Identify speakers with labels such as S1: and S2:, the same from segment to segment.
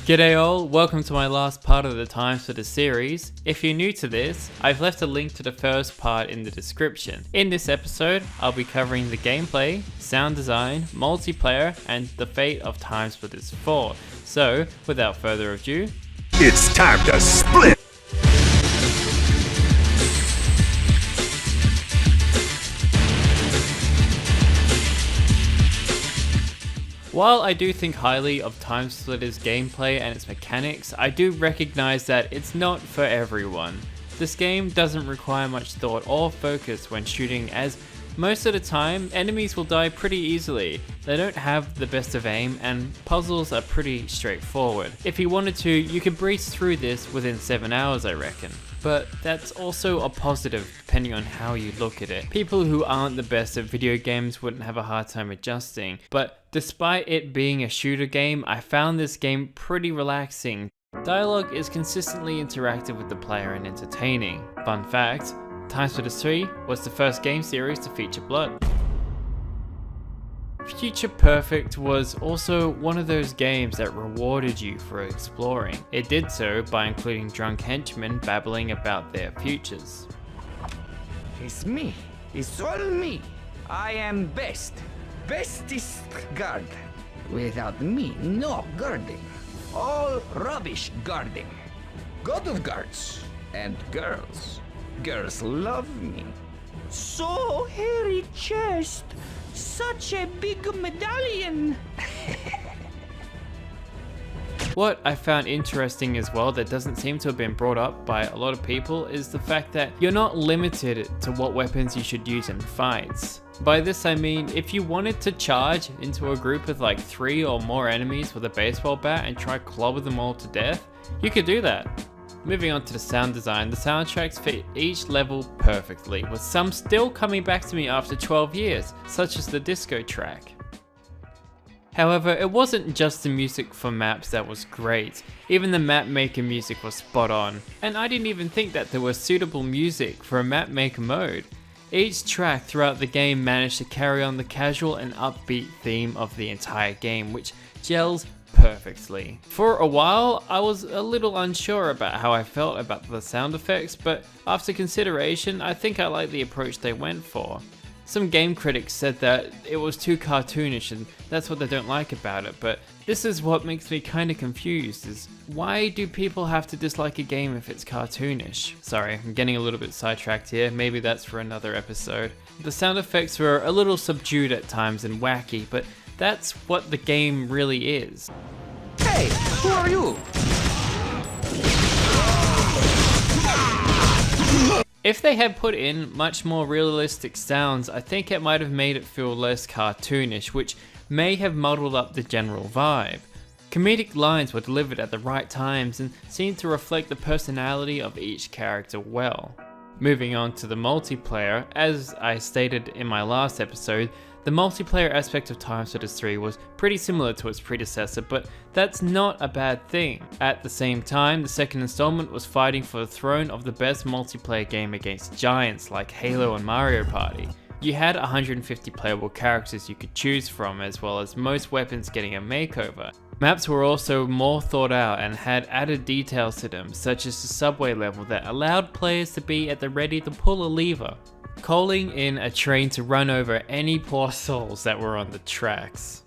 S1: G'day all, welcome to my last part of the Times for the series. If you're new to this, I've left a link to the first part in the description. In this episode, I'll be covering the gameplay, sound design, multiplayer, and the fate of Timesplitters 4. So, without further ado,
S2: it's time to split!
S1: While I do think highly of Timesplitters gameplay and its mechanics, I do recognize that it's not for everyone. This game doesn't require much thought or focus when shooting, as most of the time enemies will die pretty easily. They don't have the best of aim and puzzles are pretty straightforward. If you wanted to, you could breeze through this within 7 hours, I reckon. But that's also a positive depending on how you look at it. People who aren't the best at video games wouldn't have a hard time adjusting, but despite it being a shooter game, I found this game pretty relaxing. Dialogue is consistently interactive with the player and entertaining. Fun fact, Timesplitters 3 was the first game series to feature blood. Future Perfect was also one of those games that rewarded you for exploring. It did so by including drunk henchmen babbling about their futures.
S3: It's me. It's all me. I am bestest guard. Without me, no guarding. All rubbish guarding. God of guards and girls. Girls love me. So hairy chest. Such a big medallion!
S1: What I found interesting as well that doesn't seem to have been brought up by a lot of people is the fact that you're not limited to what weapons you should use in fights. By this I mean, if you wanted to charge into a group with like 3 or more enemies with a baseball bat and try clobber them all to death, you could do that. Moving on to the sound design, the soundtracks fit each level perfectly, with some still coming back to me after 12 years, such as the disco track. However, it wasn't just the music for maps that was great, even the map maker music was spot on, and I didn't even think that there was suitable music for a map maker mode. Each track throughout the game managed to carry on the casual and upbeat theme of the entire game, which gels perfectly. For a while, I was a little unsure about how I felt about the sound effects, but after consideration, I think I like the approach they went for. Some game critics said that it was too cartoonish and that's what they don't like about it, but this is what makes me kinda confused, is why do people have to dislike a game if it's cartoonish? Sorry, I'm getting a little bit sidetracked here, maybe that's for another episode. The sound effects were a little subdued at times and wacky, but that's what the game really is.
S3: Hey, who are you?
S1: If they had put in much more realistic sounds, I think it might have made it feel less cartoonish, which may have muddled up the general vibe. Comedic lines were delivered at the right times and seemed to reflect the personality of each character well. Moving on to the multiplayer, as I stated in my last episode, the multiplayer aspect of Timesplitters 3 was pretty similar to its predecessor, but that's not a bad thing. At the same time, the second installment was fighting for the throne of the best multiplayer game against giants like Halo and Mario Party. You had 150 playable characters you could choose from, as well as most weapons getting a makeover. Maps were also more thought out and had added details to them, such as the subway level that allowed players to be at the ready to pull a lever, calling in a train to run over any poor souls that were on the tracks.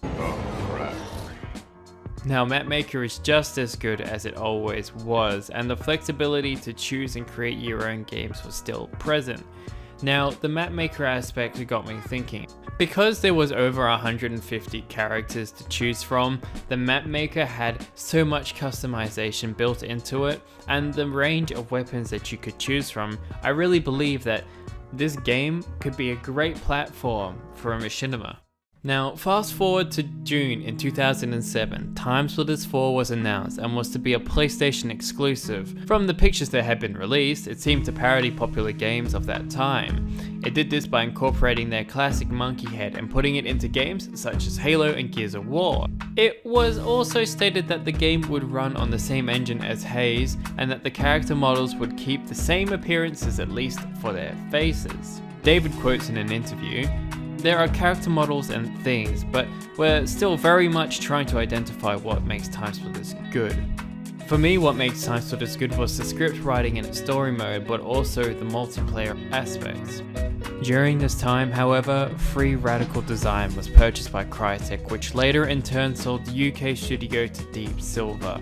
S1: Now, Mapmaker is just as good as it always was, and the flexibility to choose and create your own games was still present. Now, the Mapmaker aspect got me thinking. Because there was over 150 characters to choose from, the Mapmaker had so much customization built into it, and the range of weapons that you could choose from, I really believe that this game could be a great platform for a machinima. Now, fast forward to June in 2007, Timesplitters 4 was announced and was to be a PlayStation exclusive. From the pictures that had been released, it seemed to parody popular games of that time. It did this by incorporating their classic monkey head and putting it into games such as Halo and Gears of War. It was also stated that the game would run on the same engine as Haze, and that the character models would keep the same appearances, at least for their faces. David quotes in an interview, there are character models and things, but we're still very much trying to identify what makes Timesplitters good. For me, what makes Timesplitters good was the script writing and its story mode, but also the multiplayer aspects. During this time, however, Free Radical Design was purchased by Crytek, which later in turn sold the UK studio to Deep Silver.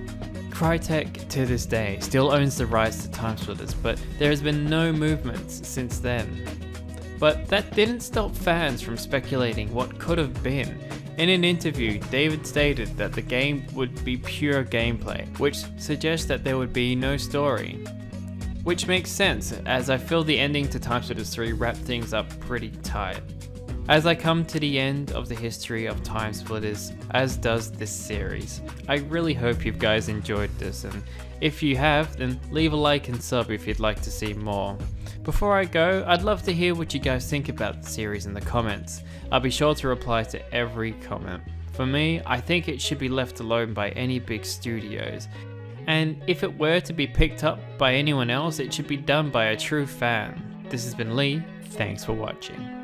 S1: Crytek, to this day, still owns the rights to Timesplitters, but there has been no movements since then. But that didn't stop fans from speculating what could have been. In an interview, David stated that the game would be pure gameplay, which suggests that there would be no story. Which makes sense, as I feel the ending to Timesplitters 3 wrapped things up pretty tight. As I come to the end of the history of Timesplitters, as does this series, I really hope you guys enjoyed this, and if you have, then leave a like and sub if you'd like to see more. Before I go, I'd love to hear what you guys think about the series in the comments. I'll be sure to reply to every comment. For me, I think it should be left alone by any big studios. And if it were to be picked up by anyone else, it should be done by a true fan. This has been Lee, thanks for watching.